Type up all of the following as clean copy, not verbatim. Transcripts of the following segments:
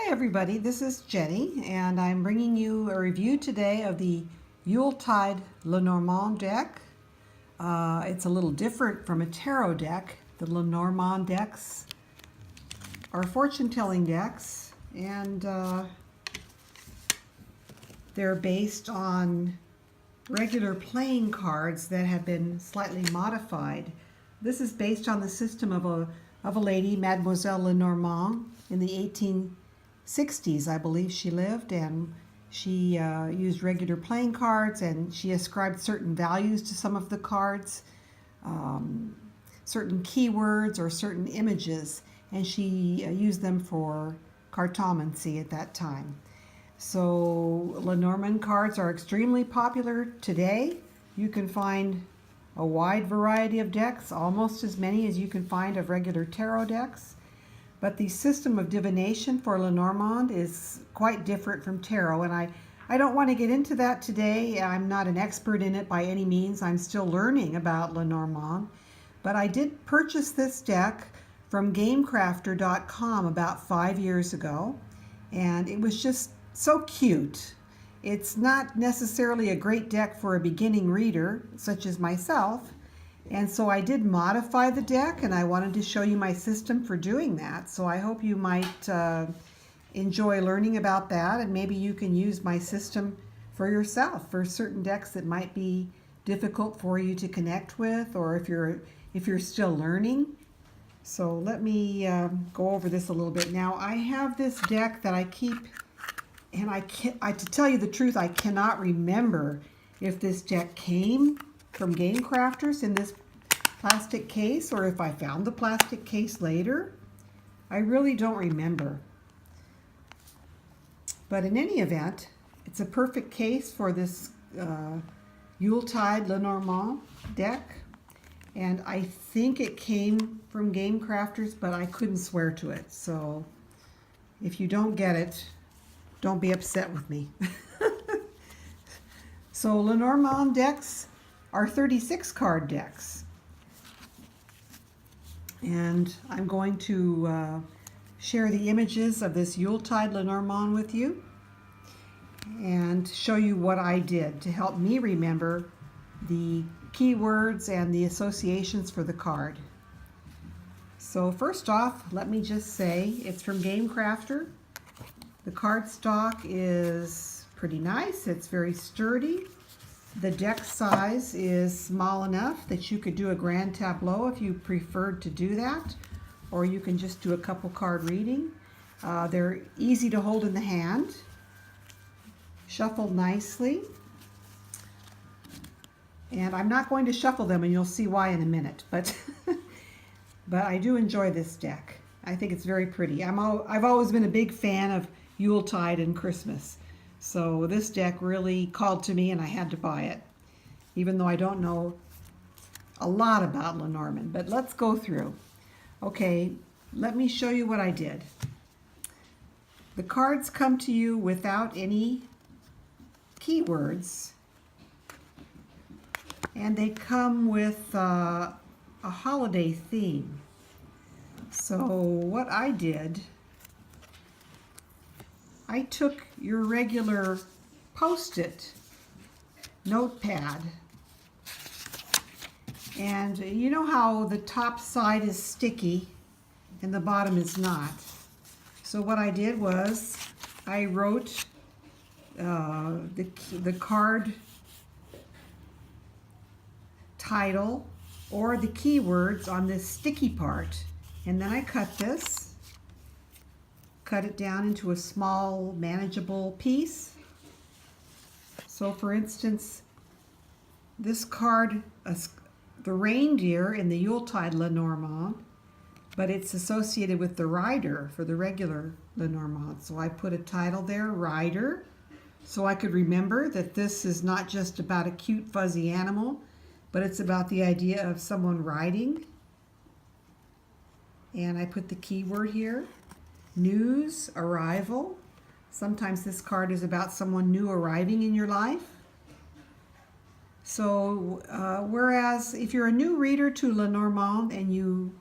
Hi everybody, this is Jenny and I'm bringing you a review today of the Yuletide Lenormand deck. It's a little different from a tarot deck. The Lenormand decks are fortune-telling decks and they're based on regular playing cards that have been slightly modified. This is based on the system of a lady, Mademoiselle Lenormand, in the 1860s, I believe she lived, and she used regular playing cards, and she ascribed certain values to some of the cards, certain keywords or certain images, and she used them for cartomancy at that time. So Lenormand cards are extremely popular today. You can find a wide variety of decks, almost as many as you can find of regular tarot decks. But the system of divination for Lenormand is quite different from tarot, and I don't want to get into that today. I'm not an expert in it by any means. I'm still learning about Lenormand. But I did purchase this deck from GameCrafter.com about 5 years ago, and it was just so cute. It's not necessarily a great deck for a beginning reader, such as myself, and so I did modify the deck, and I wanted to show you my system for doing that. So I hope you might enjoy learning about that, and maybe you can use my system for yourself for certain decks that might be difficult for you to connect with, or if you're still learning. So let me go over this a little bit. Now I have this deck that I keep, and to tell you the truth, I cannot remember if this deck came from Game Crafters in this plastic case or if I found the plastic case later. I really don't remember. But in any event, it's a perfect case for this Yuletide Lenormand deck. And I think it came from Game Crafters, but I couldn't swear to it. So if you don't get it, don't be upset with me. So Lenormand decks are 36 card decks. And I'm going to share the images of this Yuletide Lenormand with you and show you what I did to help me remember the keywords and the associations for the card. So first off, let me just say it's from Game Crafter. The cardstock is pretty nice. It's very sturdy. The deck size is small enough that you could do a grand tableau if you preferred to do that, or you can just do a couple card reading. They're easy to hold in the hand, shuffled nicely, and I'm not going to shuffle them, and you'll see why in a minute, but I do enjoy this deck. I think it's very pretty. I've always been a big fan of Yuletide and Christmas. So this deck really called to me and I had to buy it, even though I don't know a lot about Lenormand. But let's go through. Okay, let me show you what I did. The cards come to you without any keywords, and they come with a holiday theme. So what I did, I took your regular Post-it notepad, and you know how the top side is sticky and the bottom is not. So what I did was I wrote the card title or the keywords on this sticky part, and then I cut it down into a small manageable piece. So for instance, this card, the reindeer in the Yuletide Lenormand, but it's associated with the rider for the regular Lenormand. So I put a title there, Rider, so I could remember that this is not just about a cute fuzzy animal, but it's about the idea of someone riding. And I put the keyword here, news, arrival. Sometimes this card is about someone new arriving in your life. So whereas if you're a new reader to Lenormand and you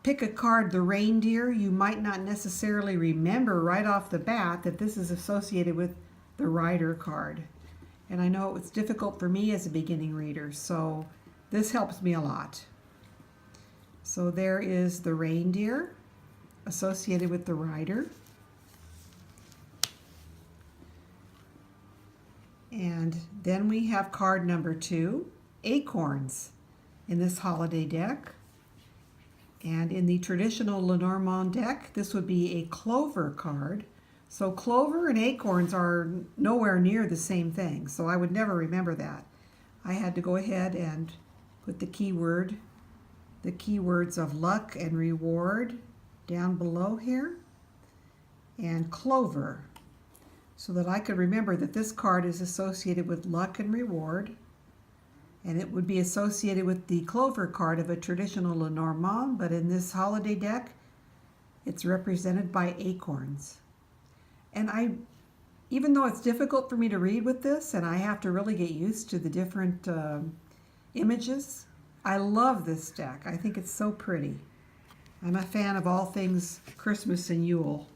pick a card, the reindeer, you might not necessarily remember right off the bat that this is associated with the rider card. And I know it's difficult for me as a beginning reader, so this helps me a lot. So there is the reindeer associated with the rider. And then we have card number 2, Acorns, in this holiday deck. And in the traditional Lenormand deck, this would be a clover card. So clover and acorns are nowhere near the same thing, so I would never remember that. I had to go ahead and put the keywords of luck and reward down below here, and clover, so that I could remember that this card is associated with luck and reward, and it would be associated with the clover card of a traditional Lenormand, but in this holiday deck, it's represented by acorns. And even though it's difficult for me to read with this, and I have to really get used to the different images, I love this deck. I think it's so pretty. I'm a fan of all things Christmas and Yule.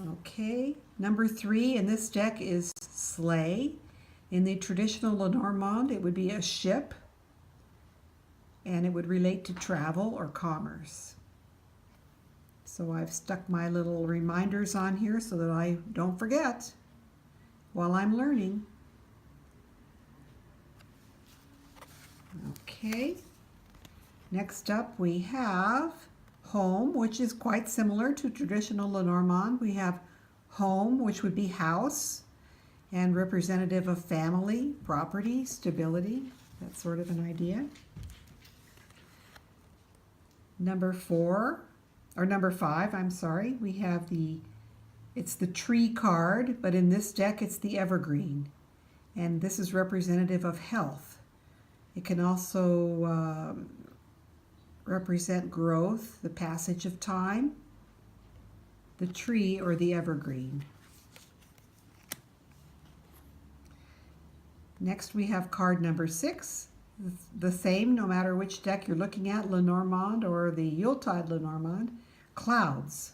Okay, number 3 in this deck is Sleigh. In the traditional Lenormand, it would be a ship, and it would relate to travel or commerce. So I've stuck my little reminders on here so that I don't forget while I'm learning. Okay, next up we have home, which is quite similar to traditional Lenormand. We have home, which would be house, and representative of family, property, stability, that sort of an idea. Number 5, I'm sorry, we have it's the tree card, but in this deck it's the evergreen, and this is representative of health. It can also represent growth, the passage of time, the tree, or the evergreen. Next we have card number 6, the same no matter which deck you're looking at, Lenormand or the Yuletide Lenormand, clouds.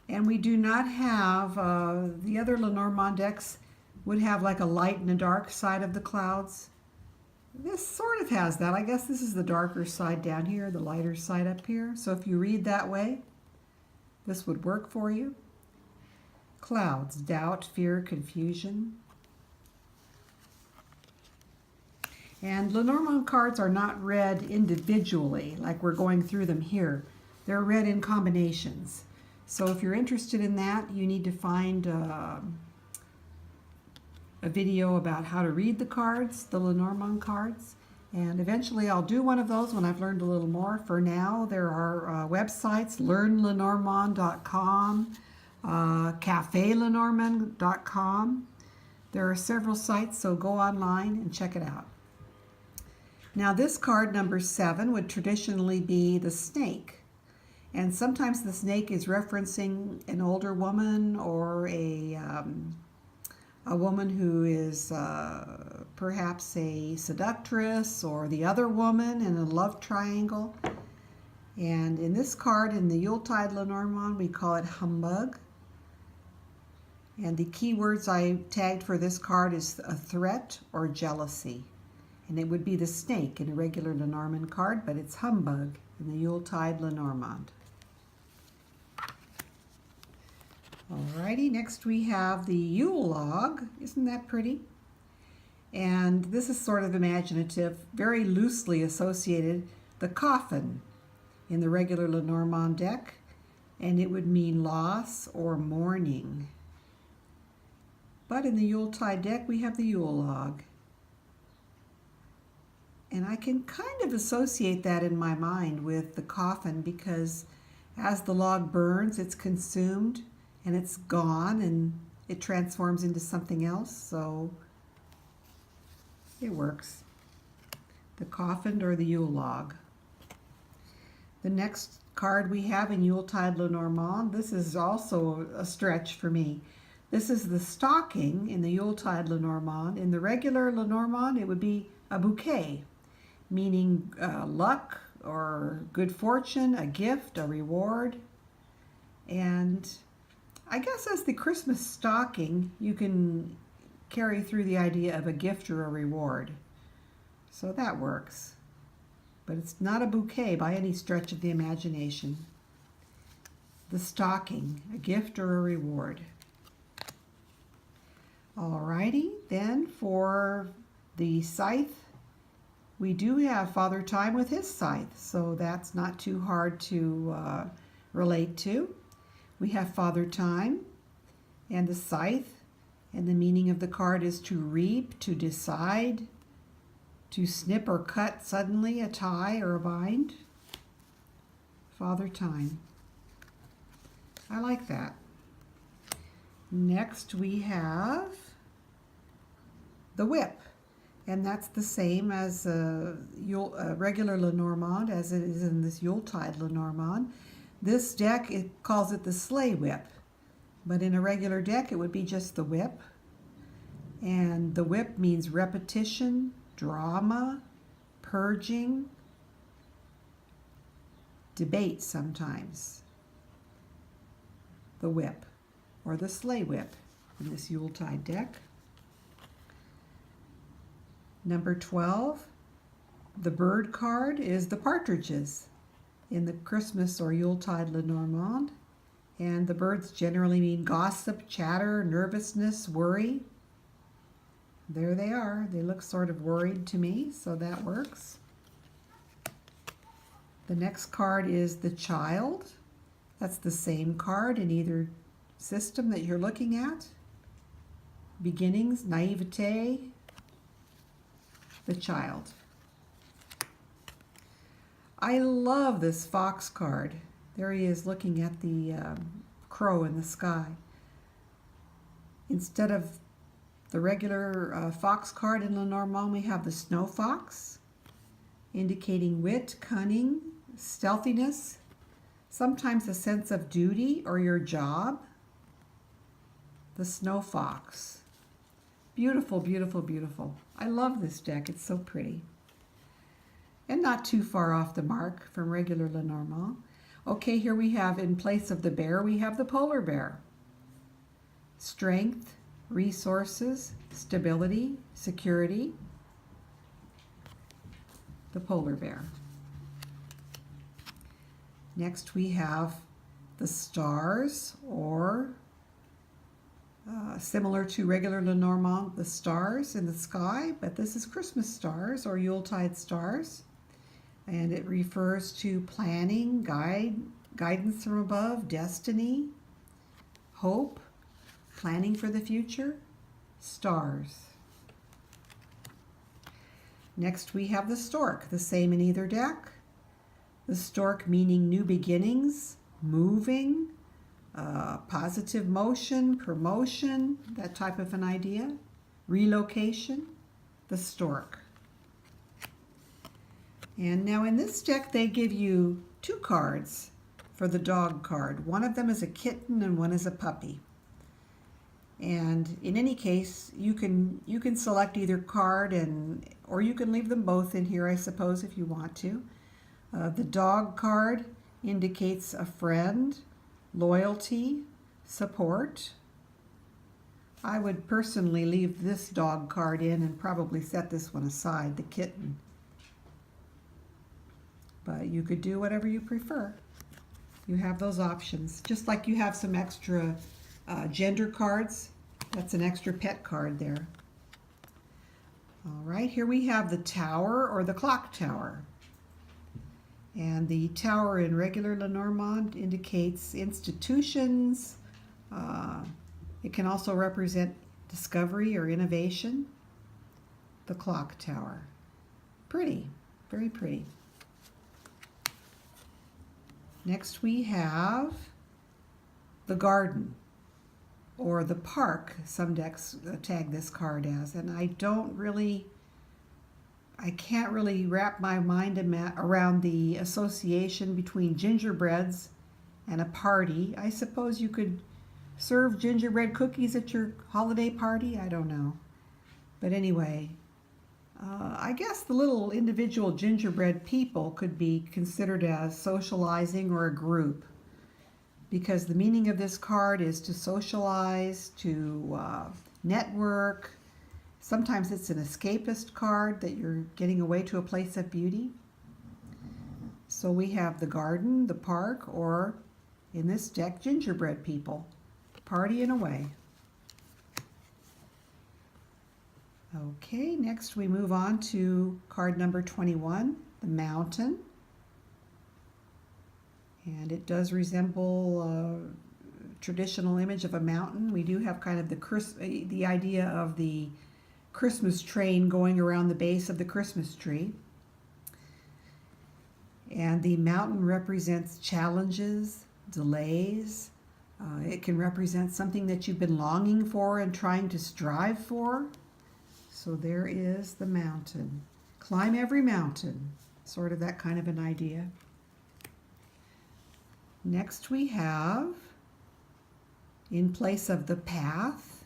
And we do not have, the other Lenormand decks would have like a light and a dark side of the clouds. This sort of has that. I guess this is the darker side down here, the lighter side up here. So if you read that way, this would work for you. Clouds, doubt, fear, confusion. And Lenormand cards are not read individually, like we're going through them here. They're read in combinations. So if you're interested in that, you need to find a video about how to read the cards, the Lenormand cards. And eventually I'll do one of those when I've learned a little more. For now, there are websites, learnlenormand.com, cafelenormand.com. There are several sites, so go online and check it out. Now this card, number 7, would traditionally be the snake. And sometimes the snake is referencing an older woman or a woman who is perhaps a seductress, or the other woman in a love triangle. And in this card, in the Yuletide Lenormand, we call it humbug. And the keywords I tagged for this card is a threat or jealousy. And it would be the snake in a regular Lenormand card, but it's humbug in the Yuletide Lenormand. Alrighty, next we have the Yule log. Isn't that pretty? And this is sort of imaginative, very loosely associated, the coffin in the regular Lenormand deck, and it would mean loss or mourning. But in the Yuletide deck, we have the Yule log. And I can kind of associate that in my mind with the coffin, because as the log burns, it's consumed and it's gone and it transforms into something else, so it works. The coffin or the Yule log. The next card we have in Yuletide Lenormand, this is also a stretch for me. This is the stocking in the Yuletide Lenormand. In the regular Lenormand, it would be a bouquet, meaning luck or good fortune, a gift, a reward. And I guess as the Christmas stocking, you can carry through the idea of a gift or a reward. So that works. But it's not a bouquet by any stretch of the imagination. The stocking, a gift or a reward. Alrighty, then for the scythe, we do have Father Time with his scythe, so that's not too hard to relate to. We have Father Time and the scythe, and the meaning of the card is to reap, to decide, to snip or cut suddenly a tie or a bind. Father Time. I like that. Next we have the whip, and that's the same as a regular Lenormand as it is in this Yuletide Lenormand. This deck, it calls it the Sleigh whip, but in a regular deck it would be just the whip. And the whip means repetition, drama, purging, debate sometimes. The whip, or the sleigh whip in this Yuletide deck. Number 12, the bird card is the Partridges in the Christmas or Yuletide Lenormand. And the birds generally mean gossip, chatter, nervousness, worry. There they are. They look sort of worried to me, so that works. The next card is the child. That's the same card in either system that you're looking at. Beginnings, naivete, the child. I love this fox card. There he is looking at the crow in the sky. Instead of the regular fox card in Lenormand, we have the snow fox, indicating wit, cunning, stealthiness, sometimes a sense of duty or your job. The snow fox. Beautiful, beautiful, beautiful. I love this deck. It's so pretty. And not too far off the mark from regular Lenormand. Okay, here we have, in place of the bear, we have the polar bear. Strength, resources, stability, security. The polar bear. Next we have the stars, or similar to regular Lenormand, the stars in the sky, but this is Christmas stars or Yuletide stars. And it refers to planning, guidance from above, destiny, hope, planning for the future, stars. Next we have the stork, the same in either deck. The stork meaning new beginnings, moving, positive motion, promotion, that type of an idea, relocation, the stork. And now in this deck they give you two cards for the dog card. One of them is a kitten and one is a puppy. And in any case, you can select either card, or you can leave them both in here, I suppose, if you want to. The dog card indicates a friend, loyalty, support. I would personally leave this dog card in and probably set this one aside, the kitten. But you could do whatever you prefer. You have those options. Just like you have some extra gender cards. That's an extra pet card there. All right, here we have the tower or the clock tower. And the tower in regular Lenormand indicates institutions. It can also represent discovery or innovation. The clock tower. Pretty, very pretty. Next we have the garden, or the park. Some decks tag this card as, and I can't really wrap my mind around the association between gingerbreads and a party. I suppose you could serve gingerbread cookies at your holiday party. I don't know. But anyway, I guess the little individual gingerbread people could be considered as socializing or a group, because the meaning of this card is to socialize, to network. Sometimes it's an escapist card that you're getting away to a place of beauty. So we have the garden, the park, or in this deck, gingerbread people, partying away. Okay, next we move on to card number 21, the mountain. And it does resemble a traditional image of a mountain. We do have kind of the idea of the Christmas train going around the base of the Christmas tree. And the mountain represents challenges, delays. It can represent something that you've been longing for and trying to strive for. So there is the mountain. Climb every mountain, sort of that kind of an idea. Next we have, in place of the path,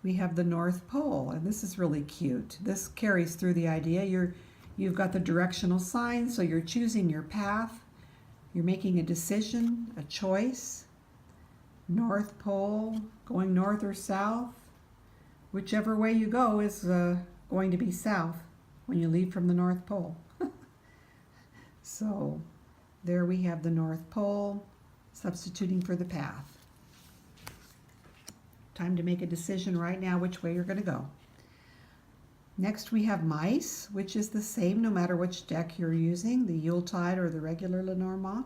we have the North Pole, and this is really cute. This carries through the idea. You've got the directional sign, so you're choosing your path. You're making a decision, a choice. North Pole, going north or south. Whichever way you go is going to be south when you leave from the North Pole. So there we have the North Pole, substituting for the path. Time to make a decision right now which way you're going to go. Next we have mice, which is the same no matter which deck you're using, the Yuletide or the regular Lenormand.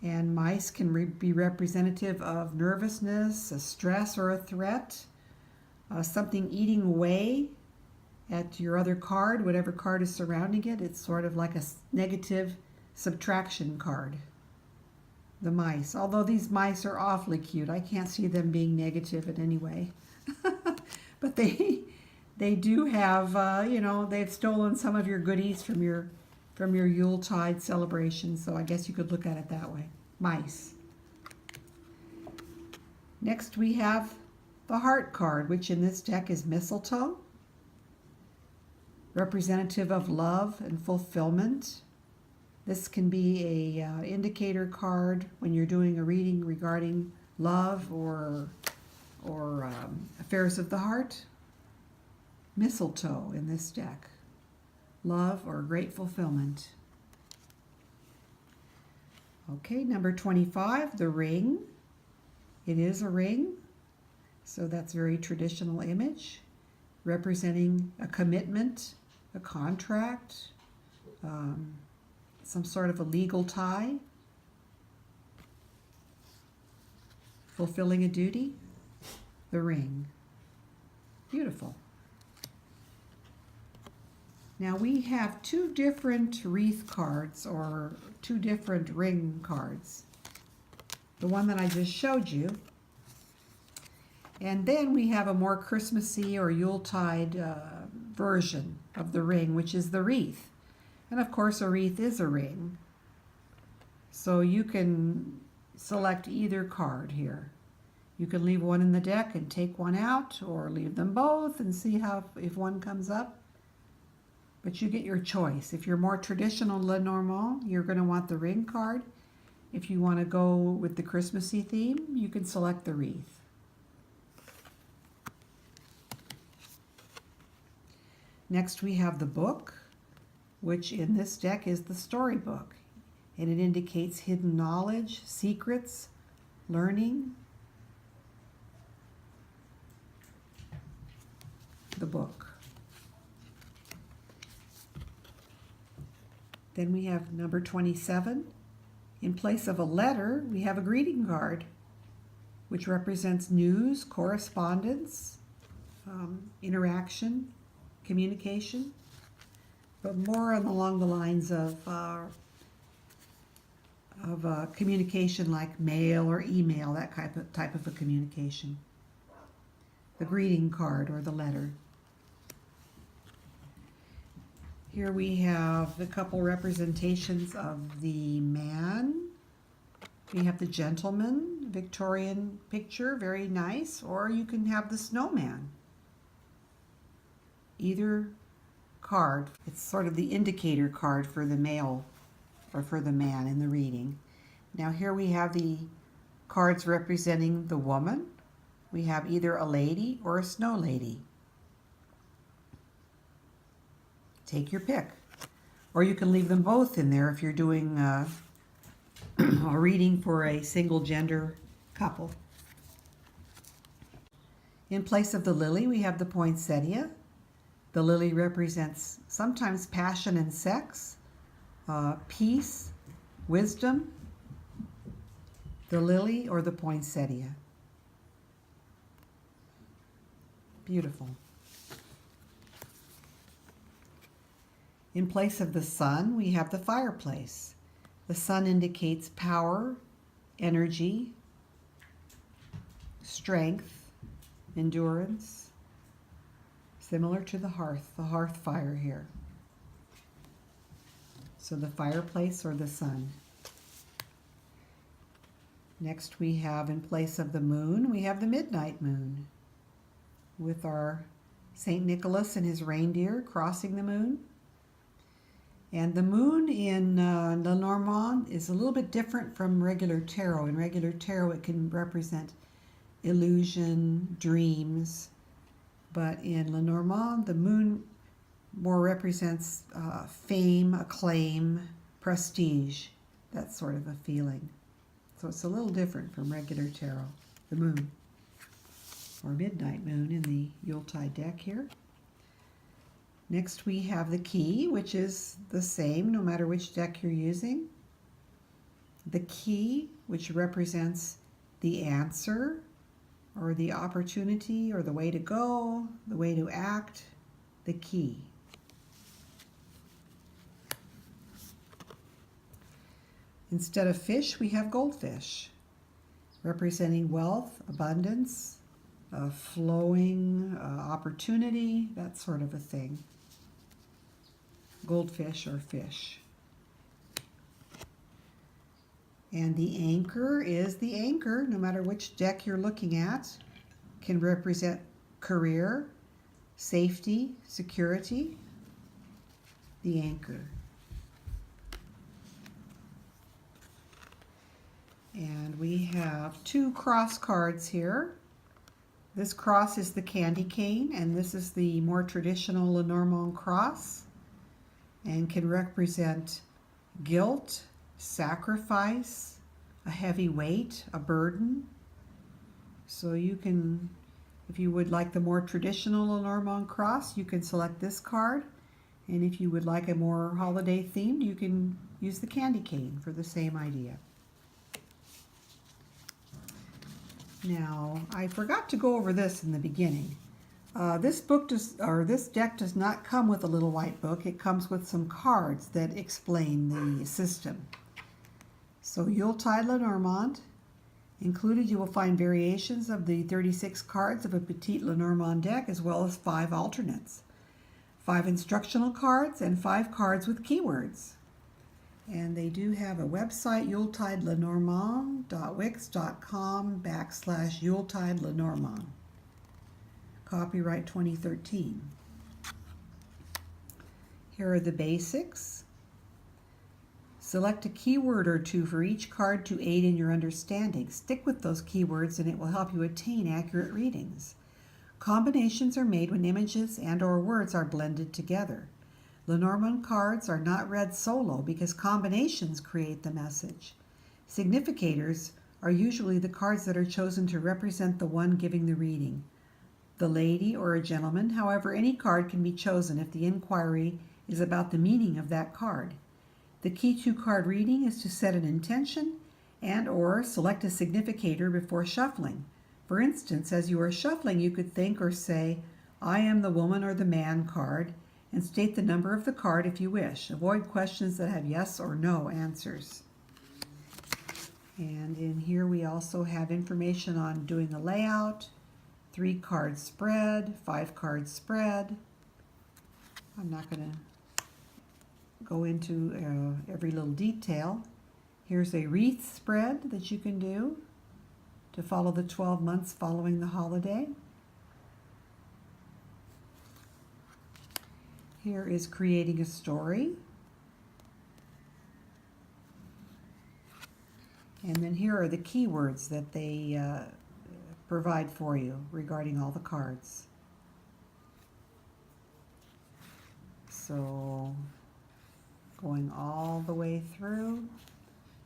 And mice can be representative of nervousness, a stress, or a threat. Something eating away at your other card, whatever card is surrounding it. It's sort of like a negative subtraction card. The mice, although these mice are awfully cute. I can't see them being negative in any way. But they do have, you know, they've stolen some of your goodies from your Yuletide celebration, so I guess you could look at it that way. Mice. Next we have the heart card, which in this deck is mistletoe, representative of love and fulfillment. This can be a indicator card when you're doing a reading regarding love or affairs of the heart. Mistletoe in this deck, love or great fulfillment. Okay, number 25, the ring. It is a ring. So that's a very traditional image, representing a commitment, a contract, some sort of a legal tie, fulfilling a duty, the ring. Beautiful. Now we have two different wreath cards, or two different ring cards. The one that I just showed you. And then we have a more Christmassy or Yuletide version of the ring, which is the wreath. And of course a wreath is a ring. So you can select either card here. You can leave one in the deck and take one out, or leave them both and see if one comes up. But you get your choice. If you're more traditional Lenormand, you're going to want the ring card. If you want to go with the Christmassy theme, you can select the wreath. Next we have the book, which in this deck is the storybook, and it indicates hidden knowledge, secrets, learning. The book. Then we have number 27. In place of a letter, we have a greeting card, which represents news, correspondence, interaction, communication, but more along the lines of communication like mail or email, that type of a communication. The greeting card or the letter. Here we have a couple representations of the man. We have the gentleman, Victorian picture, very nice, or you can have the snowman. Either card. It's sort of the indicator card for the male or for the man in the reading. Now here we have the cards representing the woman. We have either a lady or a snow lady. Take your pick. Or you can leave them both in there if you're doing a reading for a single gender couple. In place of the lily, we have the poinsettia. The lily represents sometimes passion and sex, peace, wisdom. The lily or the poinsettia. Beautiful. In place of the sun, we have the fireplace. The sun indicates power, energy, strength, endurance, similar to the hearth fire here. So the fireplace or the sun. Next we have, in place of the moon, we have the midnight moon with our St. Nicholas and his reindeer crossing the moon. And the moon in Lenormand is a little bit different from regular tarot. In regular tarot it can represent illusion, dreams, but in Lenormand the moon more represents fame, acclaim, prestige, that sort of a feeling. So it's a little different from regular tarot, the moon, or midnight moon in the Yuletide deck here. Next we have the key, which is the same no matter which deck you're using. The key, which represents the answer, or the opportunity, or the way to go, the way to act, the key. Instead of fish, we have goldfish, representing wealth, abundance, flowing opportunity, that sort of a thing. Goldfish or fish. And the anchor is the anchor, no matter which deck you're looking at, can represent career, safety, security. The anchor. And we have two cross cards here. This cross is the candy cane, and this is the more traditional Lenormand cross, and can represent guilt, sacrifice, a heavy weight, a burden. So you can, if you would like the more traditional Lenormand cross, you can select this card. And if you would like a more holiday themed, you can use the candy cane for the same idea. Now, I forgot to go over this in the beginning. This deck does not come with a little white book. It comes with some cards that explain the system. So Yuletide Lenormand. Included, you will find variations of the 36 cards of a Petite Lenormand deck, as well as 5 alternates, 5 instructional cards, and 5 cards with keywords. And they do have a website, yuletideLenormand.wix.com/Yuletide Lenormand. Copyright 2013. Here are the basics. Select a keyword or two for each card to aid in your understanding. Stick with those keywords and it will help you attain accurate readings. Combinations are made when images and/or words are blended together. Lenormand cards are not read solo because combinations create the message. Significators are usually the cards that are chosen to represent the one giving the reading. The lady or a gentleman, however, any card can be chosen if the inquiry is about the meaning of that card. The key to card reading is to set an intention and/or select a significator before shuffling. For instance, as you are shuffling, you could think or say, "I am the woman or the man" card, and state the number of the card if you wish. Avoid questions that have yes or no answers. And in here we also have information on doing a layout, 3-card spread, 5-card spread. I'm not going to go into every little detail. Here's a wreath spread that you can do to follow the 12 months following the holiday. Here is creating a story. And then here are the keywords that they provide for you regarding all the cards. So going all the way through.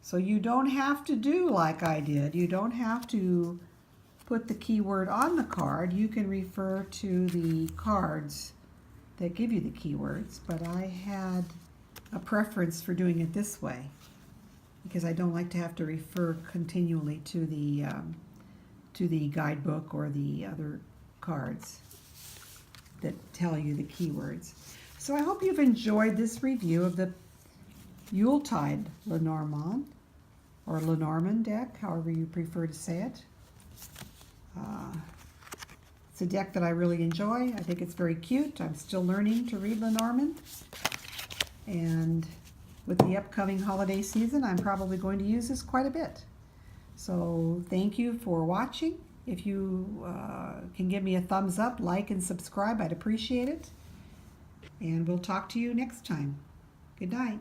So you don't have to do like I did. You don't have to put the keyword on the card. You can refer to the cards that give you the keywords, but I had a preference for doing it this way because I don't like to have to refer continually to the guidebook or the other cards that tell you the keywords. So I hope you've enjoyed this review of the Yuletide Lenormand, or Lenormand deck, however you prefer to say it. It's a deck that I really enjoy. I think it's very cute. I'm still learning to read Lenormand. And with the upcoming holiday season, I'm probably going to use this quite a bit. So thank you for watching. If you can give me a thumbs up, like, and subscribe, I'd appreciate it. And we'll talk to you next time. Good night.